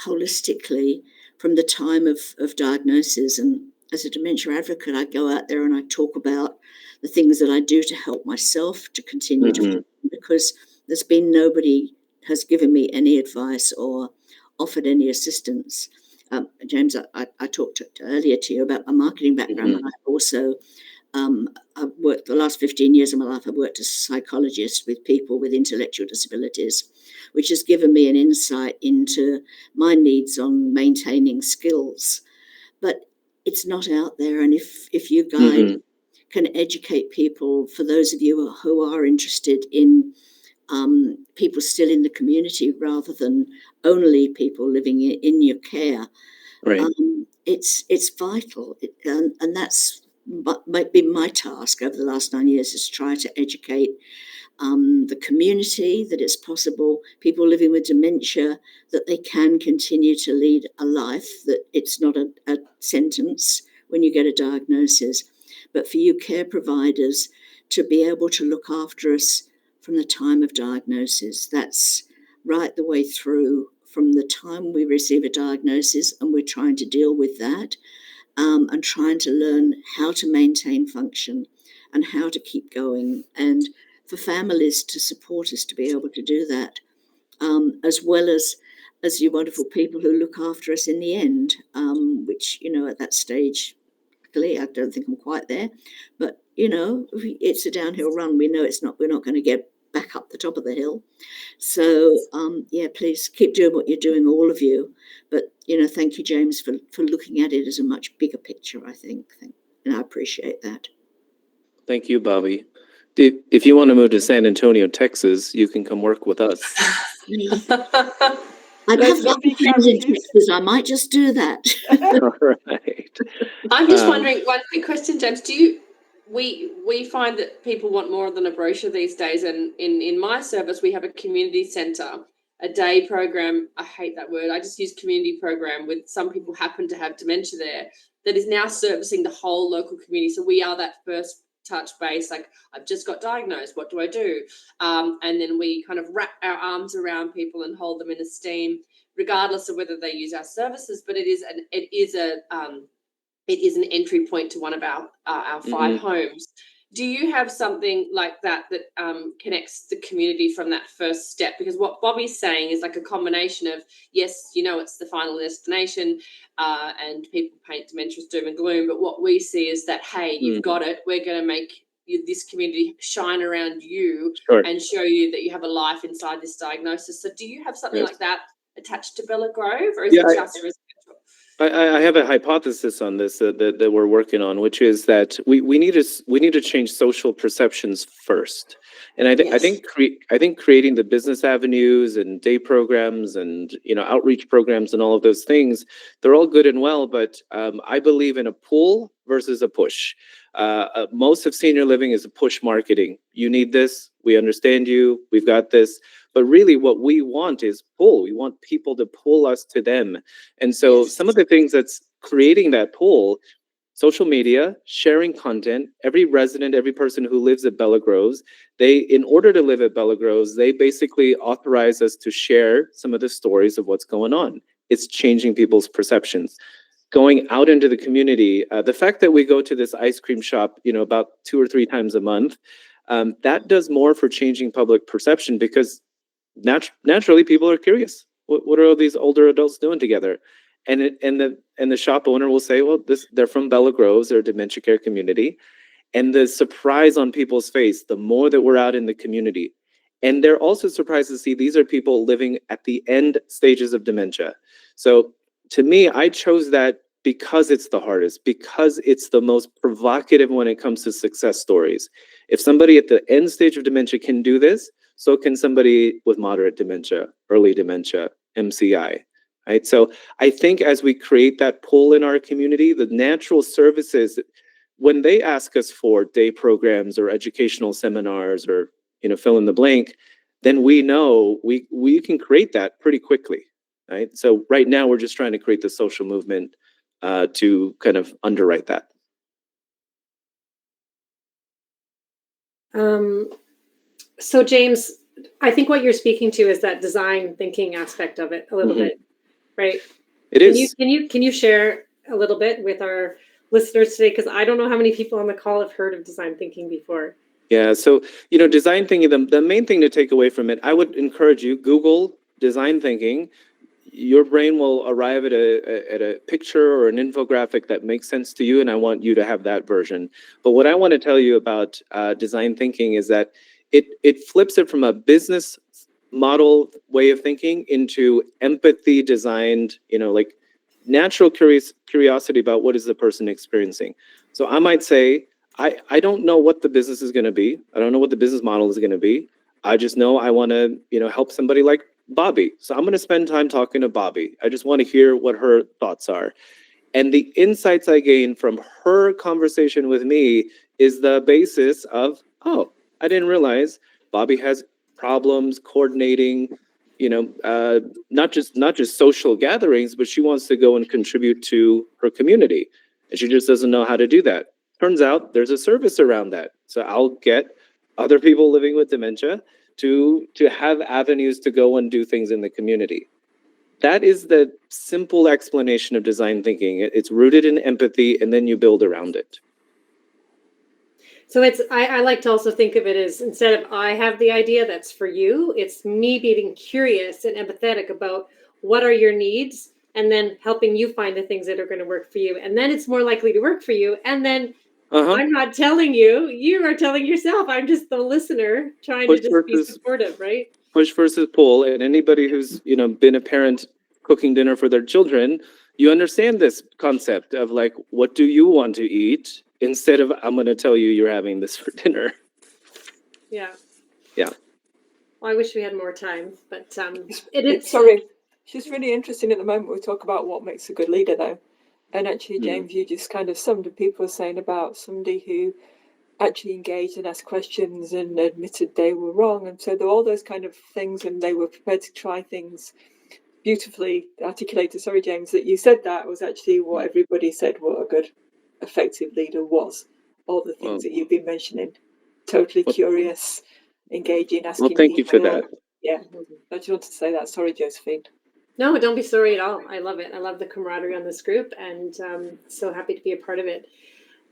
holistically from the time of diagnosis. And as a dementia advocate, I go out there and I talk about the things that I do to help myself to continue to function, because there's been nobody has given me any advice or offered any assistance. James, I talked earlier to you about my marketing background, and I've also I've worked the last 15 years of my life. I've worked as a psychologist with people with intellectual disabilities, which has given me an insight into my needs on maintaining skills. But it's not out there. And if you guys can educate people, for those of you who are interested in people still in the community rather than only people living in your care, Right. It's vital. And that's might be my task over the last 9 years, is try to educate the community that it's possible, people living with dementia, that they can continue to lead a life, that it's not a sentence when you get a diagnosis, but for you care providers to be able to look after us from the time of diagnosis. That's right the way through, from the time we receive a diagnosis, and we're trying to deal with that, and trying to learn how to maintain function and how to keep going, and for families to support us to be able to do that, as well as you wonderful people who look after us in the end, which, at that stage, luckily, I don't think I'm quite there, but, it's a downhill run. We know we're not going to get back up the top of the hill. So, please keep doing what you're doing, all of you. But, thank you, James, for looking at it as a much bigger picture, I think. And I appreciate that. Thank you, Bobby. If you want to move to San Antonio, Texas, you can come work with us. I'd have friends in Texas. I might just do that. All right. I'm just wondering, one quick question, James. We find that people want more than a brochure these days, and in my service we have a community centre, a day program. I hate that word. I just use community program, with some people happen to have dementia there, that is now servicing the whole local community. So we are that first touch base, like, I've just got diagnosed, what do I do? And then we kind of wrap our arms around people and hold them in esteem, regardless of whether they use our services. But it is an entry point to one of our 5 homes. Do you have something like that connects the community from that first step? Because what Bobby's saying is like a combination of, yes, it's the final destination, and people paint dementia as doom and gloom. But what we see is that, hey, you've got it. We're going to make this community shine around you Sure. and show you that you have a life inside this diagnosis. So do you have something Yes. like that attached to Bella Grove, or is Yeah, it just residential? I have a hypothesis on this that we're working on, which is that we need to change social perceptions first, and I Yes. think creating the business avenues and day programs and outreach programs and all of those things, they're all good and well, but I believe in a pull versus a push. Most of senior living is a push marketing. You need this. We understand you. We've got this. But really, what we want is pull. We want people to pull us to them. And so Yes. some of the things that's creating that pull, social media, sharing content, every resident, every person who lives at Bella Groves, in order to live at Bella Groves, they basically authorize us to share some of the stories of what's going on. It's changing people's perceptions. Going out into the community, the fact that we go to this ice cream shop, about 2 or 3 times a month, that does more for changing public perception because naturally people are curious. What are all these older adults doing together? And the shop owner will say, well, they're from Bella Groves, they're a dementia care community. And the surprise on people's face, the more that we're out in the community. And they're also surprised to see these are people living at the end stages of dementia. So to me, I chose that because it's the hardest, because it's the most provocative when it comes to success stories. If somebody at the end stage of dementia can do this, so can somebody with moderate dementia, early dementia, MCI, right? So I think as we create that pull in our community, the natural services, when they ask us for day programs or educational seminars or fill in the blank, then we know we can create that pretty quickly, right? So right now we're just trying to create the social movement to kind of underwrite that. So James, I think what you're speaking to is that design thinking aspect of it a little bit, right? It is. Can you share a little bit with our listeners today? Because I don't know how many people on the call have heard of design thinking before. Yeah, so design thinking, the main thing to take away from it, I would encourage you, Google design thinking. Your brain will arrive at a picture or an infographic that makes sense to you, and I want you to have that version. But what I want to tell you about design thinking is that it flips it from a business model way of thinking into empathy designed, like natural curiosity about what is the person experiencing. So I might say, I don't know what the business is going to be. I don't know what the business model is going to be. I just know I want to, help somebody like Bobby. So I'm going to spend time talking to Bobby. I just want to hear what her thoughts are. And the insights I gain from her conversation with me is the basis of, oh, I didn't realize Bobby has problems coordinating, not just social gatherings, but she wants to go and contribute to her community. And she just doesn't know how to do that. Turns out there's a service around that. So I'll get other people living with dementia to have avenues to go and do things in the community. That is the simple explanation of design thinking. It's rooted in empathy, and then you build around it. So I like to also think of it as, instead of I have the idea that's for you, it's me being curious and empathetic about what are your needs, and then helping you find the things that are going to work for you. And then it's more likely to work for you. And then I'm not telling you, you are telling yourself. I'm just the listener trying to just be supportive, right? Push versus pull. And anybody who's, been a parent cooking dinner for their children, you understand this concept of like, what do you want to eat? Instead of, I'm going to tell you you're having this for dinner. Yeah. Yeah. Well, I wish we had more time, but Sorry, it's just really interesting at the moment. We talk about what makes a good leader, though. And actually, James, you just kind of summed up people saying about somebody who actually engaged and asked questions and admitted they were wrong. And so there were all those kind of things, and they were prepared to try things. Beautifully articulated. Sorry, James, that you said that was actually what everybody said what a good, effective leader was. All the things that you've been mentioning. Totally curious, engaging, asking. Well, thank you for that. Yeah, I just wanted to say that. Sorry, Josephine. No, don't be sorry at all. I love it. I love the camaraderie on this group, and so happy to be a part of it.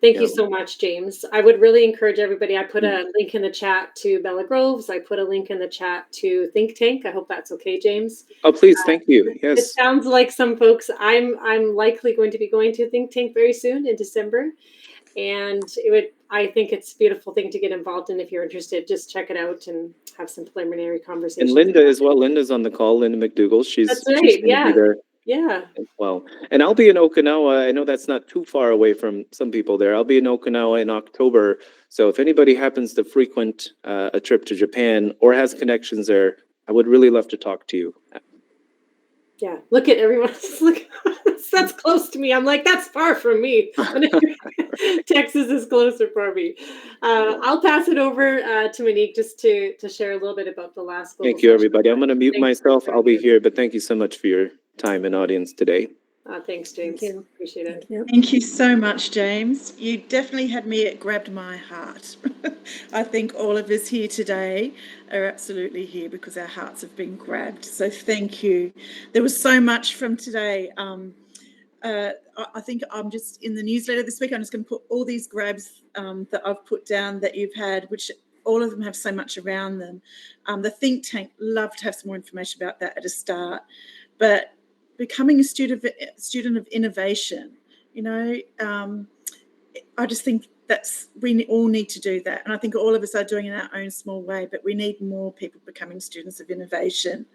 Thank you so much, James. I would really encourage everybody. I put a link in the chat to Bella Groves. I put a link in the chat to Think Tank. I hope that's okay, James. Oh, please. Thank you. Yes. It sounds like some folks, I'm likely going to be going to Think Tank very soon in December. And I think it's a beautiful thing to get involved in. If you're interested, just check it out and have some preliminary conversations. And Linda as well. Linda's on the call, Linda McDougall. That's She's right. going to be there Yeah. as well. And I'll be in Okinawa. I know that's not too far away from some people there. I'll be in Okinawa in October. So if anybody happens to frequent a trip to Japan or has connections there, I would really love to talk to you. Yeah. Look at everyone. Look, that's close to me. I'm like, that's far from me. Texas is closer for me. I'll pass it over to Monique just to share a little bit about the last global Thank you, session. everybody. I'm going to mute Thanks myself. for I'll be joining us. here, but thank you so much for your time and audience today. Thanks, James. Thank you. Appreciate it. Thank you so much, James. You definitely had me, it grabbed my heart. I think all of us here today are absolutely here because our hearts have been grabbed. So thank you. There was so much from today. I think I'm just in the newsletter this week. I'm just going to put all these grabs that I've put down that you've had, which all of them have so much around them. The think tank, love to have some more information about that at a start. But becoming a student of innovation, I just think we all need to do that. And I think all of us are doing it in our own small way, but we need more people becoming students of innovation.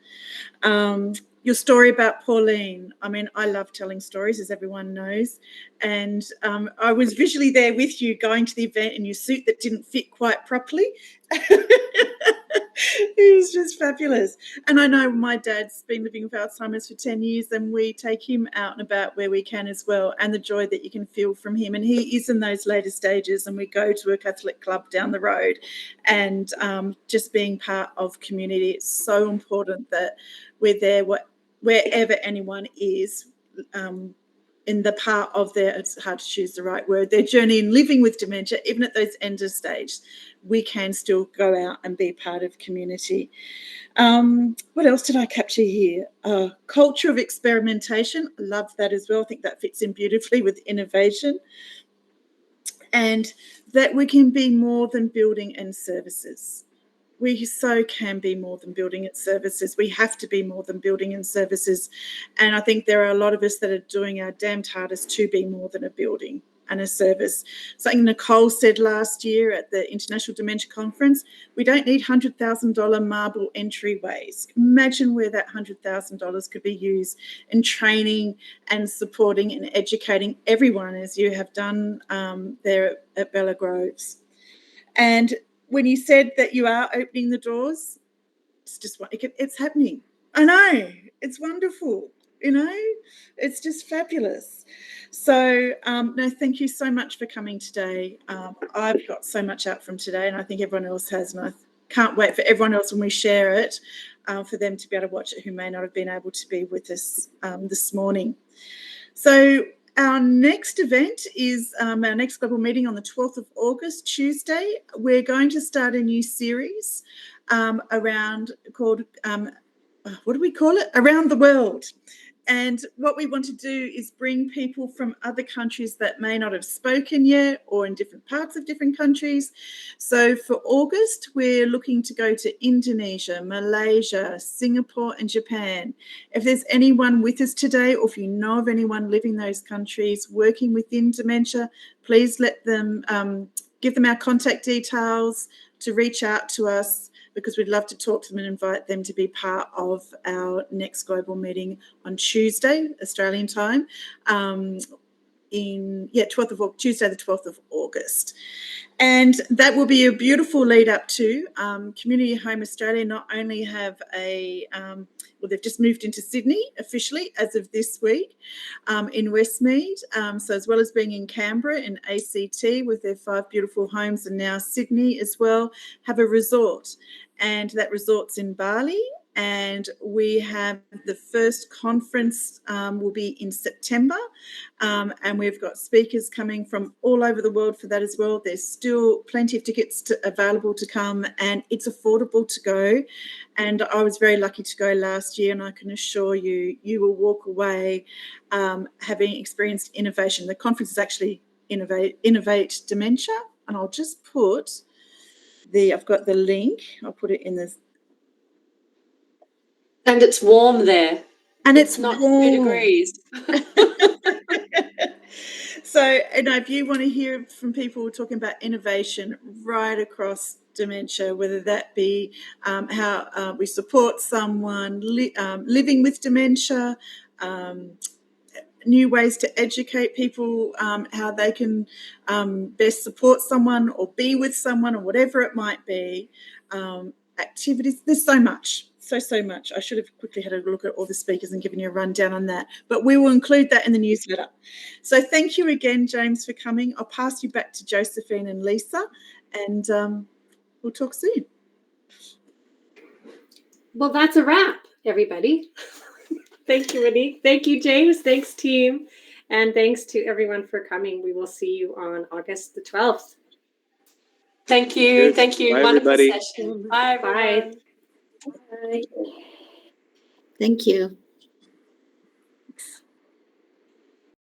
Your story about Pauline, I mean, I love telling stories, as everyone knows. And I was visually there with you going to the event in your suit that didn't fit quite properly. It was just fabulous. And I know my dad's been living with Alzheimer's for 10 years and we take him out and about where we can as well, and the joy that you can feel from him. And he is in those later stages, and we go to a Catholic club down the road, and just being part of community, it's so important that we're there wherever anyone is, in the part of it's hard to choose the right word, their journey in living with dementia, even at those end of stage, we can still go out and be part of community. What else did I capture here? Culture of experimentation. I love that as well. I think that fits in beautifully with innovation. And that we can be more than building and services. We so can be more than building and services. We have to be more than building and services. And I think there are a lot of us that are doing our damned hardest to be more than a building and a service. Something Nicole said last year at the International Dementia Conference, we don't need $100,000 marble entryways. Imagine where that $100,000 could be used in training and supporting and educating everyone, as you have done there at Bella Groves. And when you said that you are opening the doors, it's happening. I know, it's wonderful, it's just fabulous. So, no, thank you so much for coming today. I've got so much out from today, and I think everyone else has, and I can't wait for everyone else when we share it, for them to be able to watch it who may not have been able to be with us this morning. So, our next event is our next global meeting on the 12th of August, Tuesday. We're going to start a new series called, what do we call it? Around the World. And what we want to do is bring people from other countries that may not have spoken yet, or in different parts of different countries. So for August, we're looking to go to Indonesia, Malaysia, Singapore, and Japan. If there's anyone with us today, or if you know of anyone living in those countries working within dementia, please let them, give them our contact details to reach out to us, because we'd love to talk to them and invite them to be part of our next global meeting on Tuesday, Australian time, Tuesday, the 12th of August. And that will be a beautiful lead up to Community Home Australia. Not only have they've just moved into Sydney officially as of this week in Westmead. So as well as being in Canberra in ACT with their 5 beautiful homes, and now Sydney as well, have a resort. And that resort's in Bali. And we have the first conference will be in September. And we've got speakers coming from all over the world for that as well. There's still plenty of tickets available to come, and it's affordable to go. And I was very lucky to go last year, and I can assure you, you will walk away having experienced innovation. The conference is actually Innovate Dementia. And I'll just put I've got the link. I'll put it in this. And it's warm there. And it's not warm. 2 degrees. So, if you want to hear from people talking about innovation right across dementia, whether that be how we support someone living with dementia, new ways to educate people, how they can best support someone or be with someone or whatever it might be, activities, there's so much. So much. I should have quickly had a look at all the speakers and given you a rundown on that, but we will include that in the newsletter. So thank you again, James, for coming. I'll pass you back to Josephine and Lisa, and we'll talk soon. Well, that's a wrap, everybody. Thank you, Monique. Thank you, James. Thanks, team. And thanks to everyone for coming. We will see you on August the 12th. Thank you. Thank you. Bye, Wonderful everybody. session. Bye, everyone. Bye. Bye. Thank you.